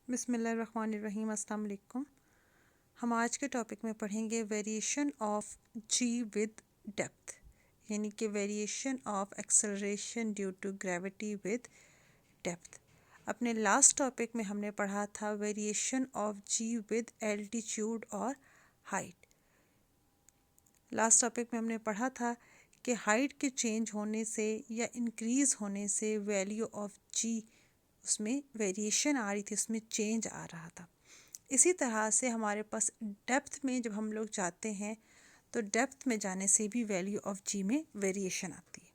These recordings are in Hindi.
बिस्मिल्लाहिर्रहमानिर्रहीम। अस्सलाम वालेकुम। हम आज के टॉपिक में पढ़ेंगे variation of g with depth, यानी कि variation of acceleration due to gravity with depth. अपने लास्ट टॉपिक में हमने पढ़ा था variation of g with altitude और हाइट। लास्ट टॉपिक में हमने पढ़ा था कि हाइट के चेंज होने से या इंक्रीज़ होने से वैल्यू ऑफ जी उसमें वेरिएशन आ रही थी, उसमें चेंज आ रहा था। इसी तरह से हमारे पास डेप्थ में जब हम लोग जाते हैं तो डेप्थ में जाने से भी वैल्यू ऑफ जी में वेरिएशन आती है,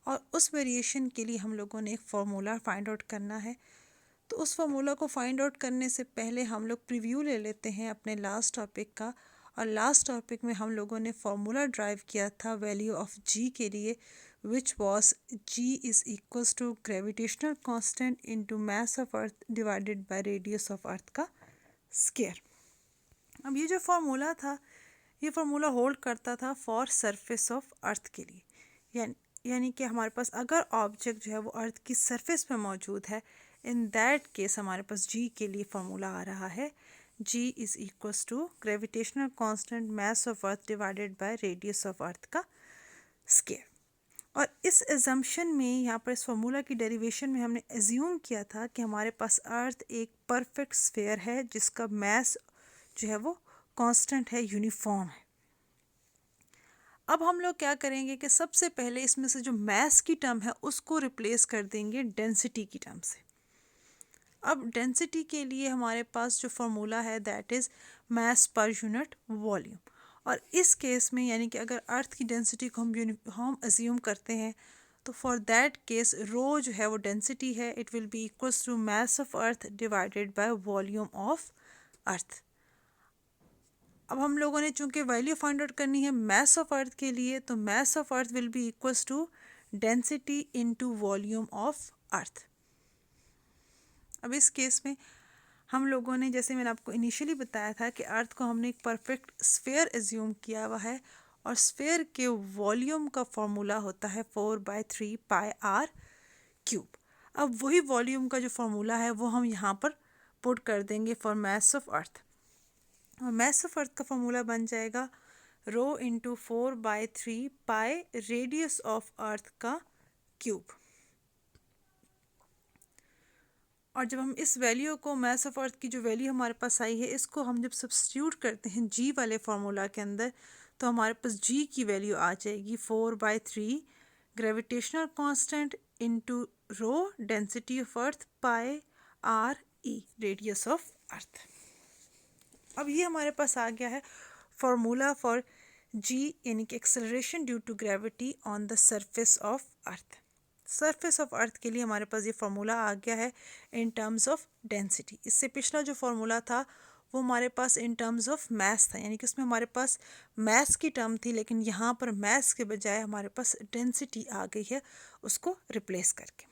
और उस वेरिएशन के लिए हम लोगों ने एक फार्मूला फाइंड आउट करना है। तो उस फार्मूला को फाइंड आउट करने से पहले हम लोग प्रीव्यू ले लेते हैं अपने लास्ट टॉपिक का। और लास्ट टॉपिक में हम लोगों ने फार्मूला ड्राइव किया था वैल्यू ऑफ जी के लिए, which was g is equals to gravitational constant into mass of earth divided by radius of earth का स्क्वायर। अब ये जो फार्मूला था, ये फार्मूला होल्ड करता था फॉर सरफेस ऑफ अर्थ के लिए, यानी कि हमारे पास अगर ऑब्जेक्ट जो है वो अर्थ की सरफेस पे मौजूद है, इन दैट केस हमारे पास जी के लिए फार्मूला आ रहा है G is equals to gravitational constant mass of earth divided by radius of earth का स्क्वायर। और इस एजम्पशन में यहाँ पर इस फार्मूला की डेरिवेशन में हमने एज्यूम किया था कि हमारे पास अर्थ एक परफेक्ट स्फीयर है जिसका मास जो है वो कांस्टेंट है, यूनिफॉर्म है। अब हम लोग क्या करेंगे कि सबसे पहले इसमें से जो मास की टर्म है उसको रिप्लेस कर देंगे डेंसिटी की टर्म से। अब डेंसिटी के लिए हमारे पास जो फार्मूला है that is mass per unit volume. और इस केस में यानी कि अगर अर्थ की डेंसिटी को हम यूनिफॉर्म अज्यूम करते हैं तो फॉर दैट केस रो जो है वो डेंसिटी है, it will be equals to mass of earth divided by volume of earth. अब हम लोगों ने चूंकि वैल्यू फाइंड आउट करनी है मास ऑफ अर्थ के लिए, तो mass of earth will be equals to density into volume of earth. अब इस केस में हम लोगों ने, जैसे मैंने आपको इनिशियली बताया था कि अर्थ को हमने एक परफेक्ट स्फीयर एज्यूम किया हुआ है, और स्फीयर के वॉल्यूम का फॉर्मूला होता है 4/3 पाई आर क्यूब। अब वही वॉल्यूम का जो फॉर्मूला है वो हम यहाँ पर पुट कर देंगे फॉर मास ऑफ अर्थ। और मास ऑफ अर्थ का फॉर्मूला बन जाएगा rho into 4/3 pi radius of earth का क्यूब। और जब हम इस वैल्यू को मास ऑफ अर्थ की जो वैल्यू हमारे पास आई है इसको हम जब सब्स्टिट्यूट करते हैं जी वाले फार्मूला के अंदर, तो हमारे पास जी की वैल्यू आ जाएगी 4/3 gravitational constant into rho density of earth pi R E radius of earth. अब ये हमारे पास आ गया है फार्मूला फॉर जी, यानी कि acceleration due to gravity on the surface of earth. Surface of earth के लिए हमारे पास ये फार्मूला आ गया है इन टर्म्स ऑफ डेंसिटी। इससे पिछला जो फार्मूला था वो हमारे पास इन टर्म्स ऑफ मास था, यानी कि उसमें हमारे पास मास की टर्म थी, लेकिन यहाँ पर मास के बजाय हमारे पास डेंसिटी आ गई है उसको रिप्लेस करके।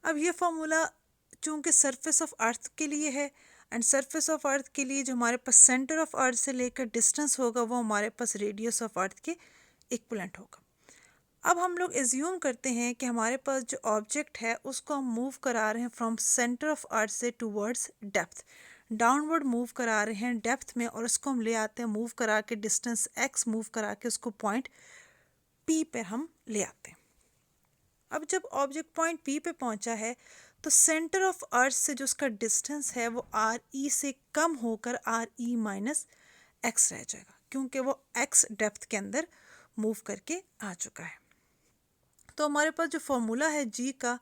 अब ये फार्मूला चूँकि सरफेस ऑफ अर्थ के लिए है, एंड सरफेस ऑफ अर्थ के लिए जो हमारे पास सेंटर ऑफ अर्थ से लेकर डिस्टेंस होगा वो हमारे पास रेडियस ऑफ अर्थ के इक्वलेंट होगा। अब हम लोग एज्यूम करते हैं कि हमारे पास जो ऑब्जेक्ट है उसको हम मूव करा रहे हैं फ्रॉम सेंटर ऑफ अर्थ से टूवर्ड्स डेप्थ, डाउनवर्ड मूव करा रहे हैं डेप्थ में, और उसको हम ले आते हैं मूव करा के डिस्टेंस x मूव करा के उसको पॉइंट P पर हम ले आते हैं। अब जब ऑब्जेक्ट पॉइंट P पे पहुंचा है तो सेंटर ऑफ अर्थ से जो उसका डिस्टेंस है वो आर ई से कम होकर आर ई माइनस एक्स रह जाएगा, क्योंकि वो x डेप्थ के अंदर मूव करके आ चुका है। तो हमारे पास जो फॉर्मूला है जी का,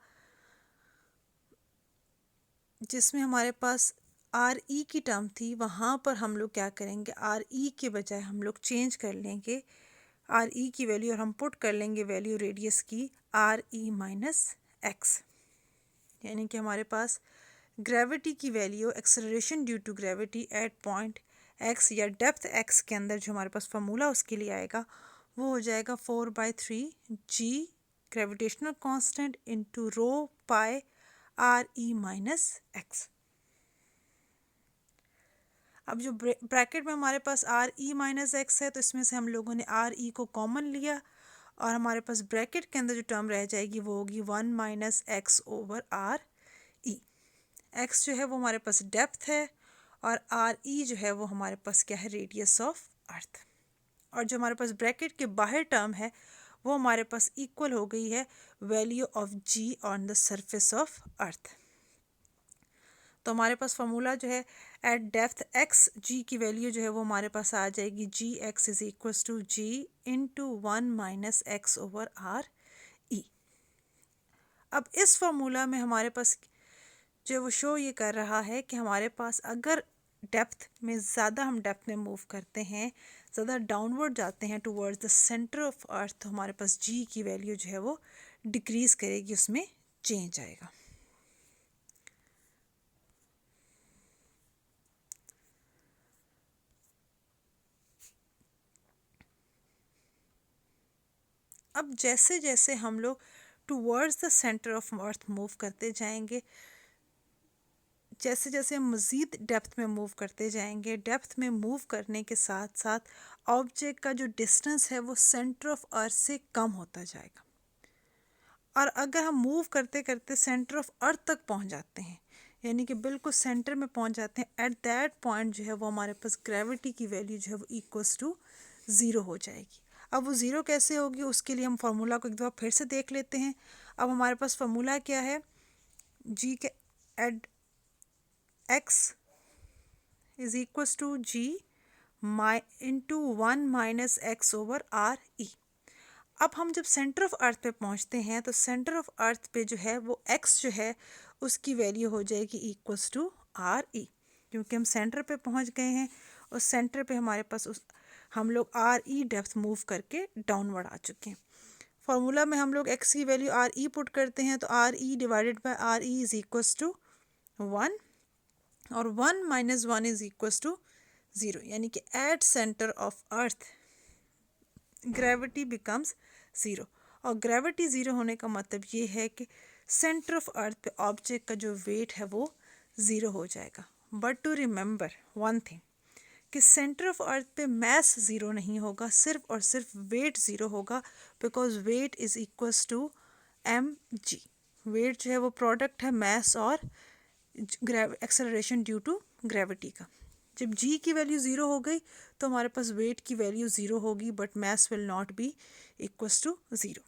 जिसमें हमारे पास आर ई की टर्म थी, वहाँ पर हम लोग क्या करेंगे, आर ई के बजाय हम लोग चेंज कर लेंगे आर ई की वैल्यू, और हम पुट कर लेंगे वैल्यू रेडियस की आर ई माइनस एक्स। यानी कि हमारे पास ग्रेविटी की value acceleration due to gravity at point x या डेप्थ एक्स के अंदर जो हमारे पास फार्मूला उसके लिए आएगा वो हो जाएगा 4/3 जी gravitational constant into row pi are E minus x. अब जो ब्रैकेट में हमारे पास आर ई माइनस एक्स है, तो इसमें से हम लोगों ने आर ई को कॉमन लिया, और हमारे पास ब्रैकेट के अंदर जो टर्म रह जाएगी वो होगी 1 - x/r ई। एक्स जो है वो हमारे पास डेप्थ है और आर ई जो है वो हमारे पास क्या है, रेडियस ऑफ अर्थ। और जो हमारे पास ब्रैकेट के बाहर टर्म है वो हमारे पास इक्वल हो गई है value of g on the surface of earth. तो हमारे पास फार्मूला जो है एट डेप्थ एक्स जी की वैल्यू जो है वो हमारे पास आ जाएगी G X is equals to G into 1 minus x over R E. अब इस फार्मूला में हमारे पास जो वो शो ये कर रहा है कि हमारे पास अगर डेप्थ में ज़्यादा हम डेप्थ में मूव करते हैं, ज़्यादा डाउनवर्ड जाते हैं towards the centre of earth, तो हमारे पास जी की वैल्यू जो है वो डिक्रीज़ करेगी, उसमें चेंज आएगा। अब जैसे जैसे हम लोग towards the centre of earth move करते जाएंगे, जैसे जैसे हम मज़ीद डेप्थ में मूव करते जाएंगे, डेप्थ में मूव करने के साथ साथ ऑब्जेक्ट का जो डिस्टेंस है वो सेंटर ऑफ अर्थ से कम होता जाएगा। और अगर हम मूव करते करते सेंटर ऑफ अर्थ तक पहुंच जाते हैं, यानी कि बिल्कुल सेंटर में पहुंच जाते हैं, एट दैट पॉइंट जो है वो हमारे पास ग्रेविटी की वैल्यू जो है वो इक्वल्स टू ज़ीरो हो जाएगी। अब वो ज़ीरो कैसे होगी, उसके लिए हम फार्मूला को एक दफ़ा फिर से देख लेते हैं। अब हमारे पास फार्मूला क्या है, जी के at x is equals to G into 1 minus x over R E. अब हम जब सेंटर ऑफ अर्थ पे पहुंचते हैं तो सेंटर ऑफ अर्थ पे जो है वो एक्स जो है उसकी वैल्यू हो जाएगी इक्वल्स टू आर ई, क्योंकि हम सेंटर पे पहुंच गए हैं और सेंटर पे हमारे पास हम लोग आर ई डेप्थ मूव करके डाउनवर्ड आ चुके हैं। फार्मूला में हम लोग एक्स की वैल्यू आर ई पुट करते हैं तो R E divided by R E is equals to 1 और 1 माइनस 1 इज इक्वल्स टू 0, यानी कि at centre of earth gravity becomes zero. और ग्रेविटी ज़ीरो होने का मतलब ये है कि सेंटर ऑफ अर्थ पे ऑब्जेक्ट का जो वेट है वो ज़ीरो हो जाएगा। But to remember one thing कि सेंटर ऑफ अर्थ पे मैस ज़ीरो नहीं होगा, सिर्फ और सिर्फ वेट ज़ीरो होगा, because weight is equals to M G. Weight जो है वो प्रोडक्ट है मैस और एक्सेलरेशन ड्यू टू ग्रेविटी का। जब जी की वैल्यू ज़ीरो हो गई तो हमारे पास वेट की वैल्यू ज़ीरो होगी, but mass will not be equals to zero.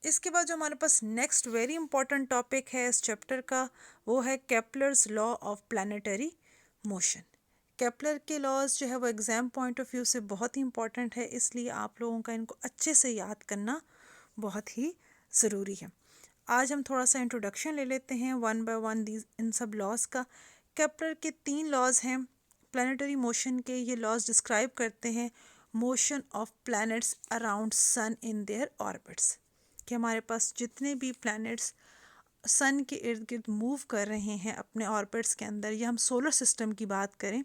इसके बाद जो हमारे पास नेक्स्ट वेरी इंपॉर्टेंट टॉपिक है इस चैप्टर का वो है Kepler's law of planetary motion. Kepler के लॉज जो है वो एग्ज़ाम पॉइंट ऑफ व्यू से बहुत ही इंपॉर्टेंट है, इसलिए आप लोगों का इनको अच्छे से याद करना बहुत ही ज़रूरी है। आज हम थोड़ा सा इंट्रोडक्शन ले लेते हैं वन बाय वन इन सब लॉज का। केपलर के 3 लॉज हैं प्लानिटरी मोशन के। ये लॉज डिस्क्राइब करते हैं motion of planets around sun in their orbits, कि हमारे पास जितने भी प्लैनेट्स सन के इर्द गिर्द मूव कर रहे हैं अपने ऑर्बिट्स के अंदर, या हम सोलर सिस्टम की बात करें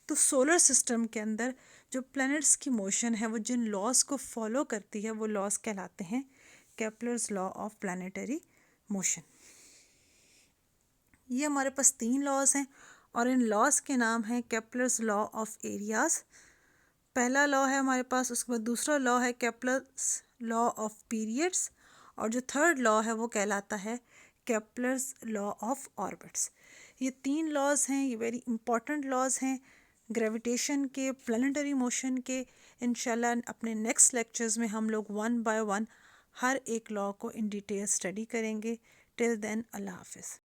तो सोलर सिस्टम के अंदर जो प्लैनेट्स की मोशन है वो जिन लॉज को फॉलो करती है वो लॉज कहलाते हैं Kepler's law of planetary motion. ये हमारे पास 3 लॉज हैं और इन लॉज के नाम हैं केपलर्स लॉ ऑफ एरियाज, पहला लॉ है हमारे पास। उसके बाद दूसरा लॉ है केपलर्स लॉ ऑफ पीरियड्स, और जो थर्ड लॉ है वो कहलाता है केपलर्स लॉ ऑफ ऑर्बिट्स। ये 3 लॉज हैं, ये वेरी इंपॉर्टेंट लॉज हैं ग्रेविटेशन के, प्लानिटरी मोशन के। इंशाल्लाह अपने नेक्स्ट लेक्चर्स में हम लोग वन बाय वन हर एक लॉ को इन डिटेल स्टडी करेंगे। टिल देन अल्लाह हाफिज़।